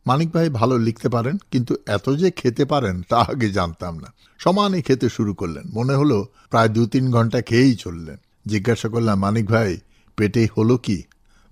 মানিক ভাই ভালো লিখতে পারেন, কিন্তু এত যে খেতে পারেন তা আগে জানতাম না। সমানে খেতে শুরু করলেন, মনে হলো প্রায় 2-3 ঘন্টা খেয়েই চললেন। জিজ্ঞাসা করলাম, মানিক ভাই পেটে হলো কি?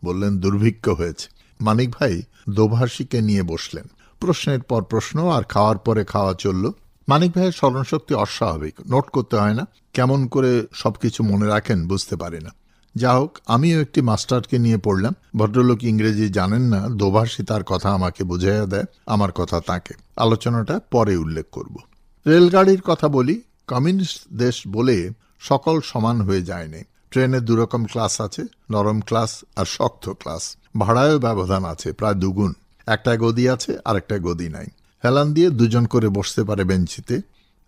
বললেন, দুর্ভিক্ষ হয়েছে। মানিক ভাই দোভাষীকে নিয়ে বসলেন। প্রশ্নের পর প্রশ্ন আর খাওয়ার পরে খাওয়া চলল। মানিক ভাইয়ের স্মরণশক্তি অস্বাভাবিক, নোট করতে হয় না, কেমন করে সবকিছু মনে রাখেন বুঝতে পারি না। যা হোক, আমিও একটি মাস্টারকে নিয়ে পড়লাম। ভদ্রলোক ইংরেজি জানেন না, দোভাষী তার কথা আমাকে বুঝাইয়া দেয়, আমার কথা তাকে। আলোচনাটা পরে উল্লেখ করব। রেলগাড়ির কথা বলি। কমিউনিস্ট দেশ বলে সকল সমান হয়ে যায়নি। ট্রেনে দুরকম ক্লাস আছে, নরম ক্লাস আর শক্ত ক্লাস। ভাড়ায়ও ব্যবধান আছে, প্রায় দুগুণ। একটা গদি আছে আর একটা গদি নাই। হেলান দিয়ে 2 জন করে বসতে পারে বেঞ্চিতে।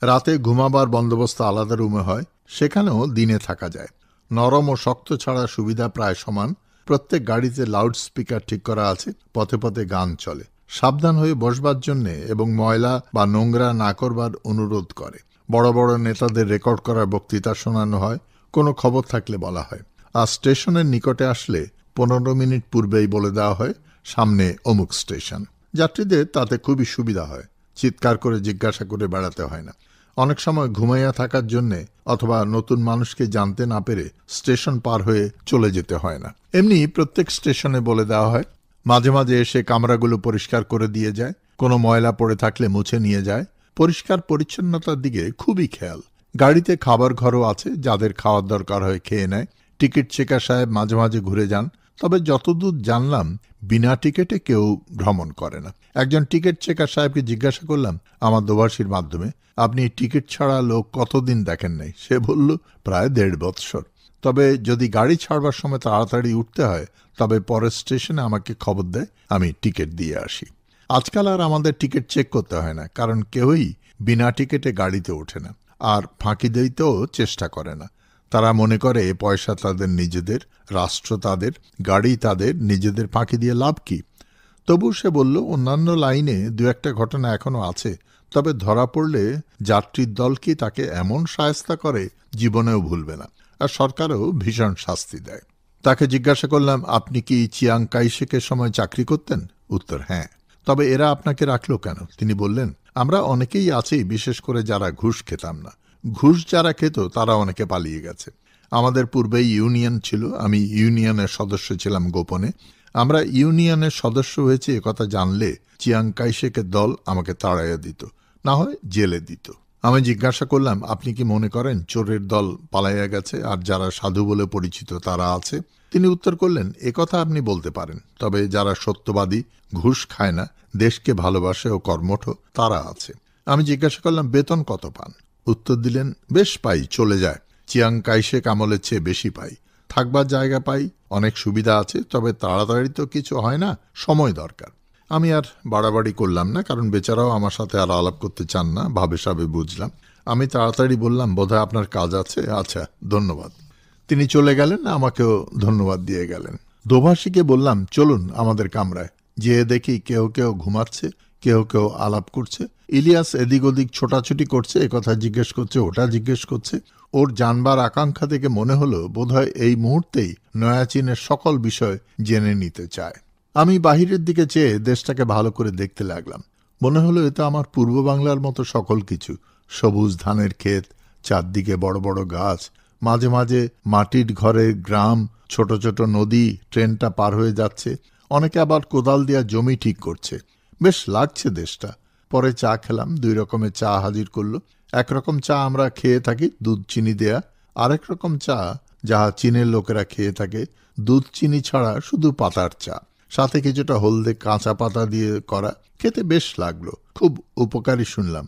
রাতে ঘুমাবার বন্দোবস্ত আলাদা রুমে হয়, সেখানেও দিনে থাকা যায়। নরম ও শক্ত ছাড়া সুবিধা প্রায় সমান। প্রত্যেক গাড়িতে লাউড স্পিকার ঠিক করা আছে, পথে পথে গান চলে। সাবধান হয়ে বসবার জন্যে এবং ময়লা বা নোংরা না করবার অনুরোধ করে। বড় বড় নেতাদের রেকর্ড করা বক্তৃতা শোনানো হয়, কোনো খবর থাকলে বলা হয়। আর স্টেশনের নিকটে আসলে 15 মিনিট পূর্বেই বলে দেওয়া হয় সামনে অমুক স্টেশন। যাত্রীদের তাতে খুবই সুবিধা হয়, চিৎকার করে জিজ্ঞাসা করে বেড়াতে হয় না। অনেক সময় ঘুমাইয়া থাকার জন্যে অথবা নতুন মানুষকে জানতে না পেরে স্টেশন পার হয়ে চলে যেতে হয় না। এমনি প্রত্যেক স্টেশনে বলে দেওয়া হয়। মাঝে মাঝে এসে কামরাগুলো পরিষ্কার করে দিয়ে যায়, কোনো ময়লা পড়ে থাকলে মুছে নিয়ে যায়। পরিষ্কার পরিচ্ছন্নতার দিকে খুবই খেয়াল। গাড়িতে খাবার ঘরও আছে, যাদের খাওয়ার দরকার হয় খেয়ে নেয়। টিকিট চেকার সাহেব মাঝে মাঝে ঘুরে যান, তবে যতদূর জানলাম বিনা টিকিটে কেউ ভ্রমণ করে না। একজন টিকিট চেকার সাহেবকে জিজ্ঞাসা করলাম আমার দোভাষীর মাধ্যমে, আপনি টিকিট ছাড়া লোক কতদিন দেখেন নাই? সে বলল, প্রায় 1.5 বৎসর। তবে যদি গাড়ি ছাড়বার সময় তাড়াতাড়ি উঠতে হয় তবে পরের স্টেশনে আমাকে খবর দেয়, আমি টিকিট দিয়ে আসি। আজকাল আর আমাদের টিকিট চেক করতে হয় না, কারণ কেউই বিনা টিকিটে গাড়িতে ওঠে না, আর ফাঁকি দিতেও চেষ্টা করে না। তারা মনে করে পয়সা তাদের নিজেদের, রাষ্ট্র তাদের, গাড়ি তাদের, নিজেদের ফাঁকি দিয়ে লাভ কি? তবু সে বলল, অন্যান্য লাইনে 2-1টা ঘটনা এখনো আছে, তবে ধরা পড়লে যাত্রীর দল কি তাকে এমন শায়েস্তা করে জীবনেও ভুলবে না, আর সরকারও ভীষণ শাস্তি দেয়। তাকে জিজ্ঞাসা করলাম, আপনি কি চিয়াং কাইশেকের সময় চাকরি করতেন? উত্তর, হ্যাঁ। তবে এরা আপনাকে রাখলো কেন? তিনি বললেন, আমরা অনেকেই আছি, বিশেষ করে যারা ঘুষ খেতাম না। ঘুষ যারা খেত তারা অনেকে পালিয়ে গেছে। আমাদের পূর্বেই ইউনিয়ন ছিল, আমি ইউনিয়নের সদস্য ছিলাম গোপনে। আমরা ইউনিয়নের সদস্য হয়েছে একথা জানলে চিয়াং কাইশেকের দল আমাকে তাড়াইয়া দিত, না হয় জেলে দিত। আমি জিজ্ঞাসা করলাম, আপনি কি মনে করেন চোরের দল পালাইয়া গেছে আর যারা সাধু বলে পরিচিত তারা আছে? তিনি উত্তর করলেন, একথা আপনি বলতে পারেন, তবে যারা সত্যবাদী, ঘুষ খায় না, দেশকে ভালোবাসে ও কর্মঠ, তারা আছে। আমি জিজ্ঞাসা করলাম, বেতন কত পান? উত্তর দিলেন, বেশ পাই, চলে যায়। চিয়াং কাইশেক আমলের চেয়ে বেশি পাই। থাকবার জায়গা পাই, অনেক সুবিধা আছে, তবে তাড়াতাড়ি তো কিছু হয় না, সময় দরকার। আমি আর বাড়াবাড়ি করলাম না, কারণ বেচারাও আমার সাথে আর আলাপ করতে চান না, ভাবে সাবে বুঝলাম। আমি তাড়াতাড়ি বললাম, বোধহয় আপনার কাজ আছে, আচ্ছা ধন্যবাদ। তিনি চলে গেলেন, আমাকেও ধন্যবাদ দিয়ে গেলেন। দোভাষীকে বললাম, চলুন আমাদের কামরায়। যেয়ে দেখি কেউ কেউ ঘুমাচ্ছে, কেউ কেউ আলাপ করছে। ইলিয়াস এদিক ওদিক ছোটাছুটি করছে, একথা জিজ্ঞেস করছে, ওটা জিজ্ঞেস করছে। ওর জানবার আকাঙ্ক্ষা থেকে মনে হলো বোধহয় এই মুহূর্তেই নয়া চীনের সকল বিষয় জেনে নিতে চায়। আমি বাহিরের দিকে চেয়ে দেশটাকে ভালো করে দেখতে লাগলাম। মনে হলো এটা আমার পূর্ব বাংলার মতো সকল কিছু। সবুজ ধানের ক্ষেত, চারদিকে বড় বড় গাছ, মাঝে মাঝে মাটির ঘরের গ্রাম, ছোট ছোট নদী, ট্রেনটা পার হয়ে যাচ্ছে। অনেকে আবার কোদাল দিয়া জমি ঠিক করছে। বেশ লাগছে দেশটা। পরে চা খেলাম, 2 রকমের চা হাজির করলো। একরকম চা আমরা খেয়ে থাকি, দুধ চিনি দেয়া। আরেক রকম চা, যাহা চীনের লোকেরা খেয়ে থাকে, দুধ চিনি ছাড়া শুধু পাতার চা, সাথে কিছুটা হলদে কাঁচা পাতা দিয়ে করা। খেতে বেশ লাগলো, খুব উপকারী শুনলাম।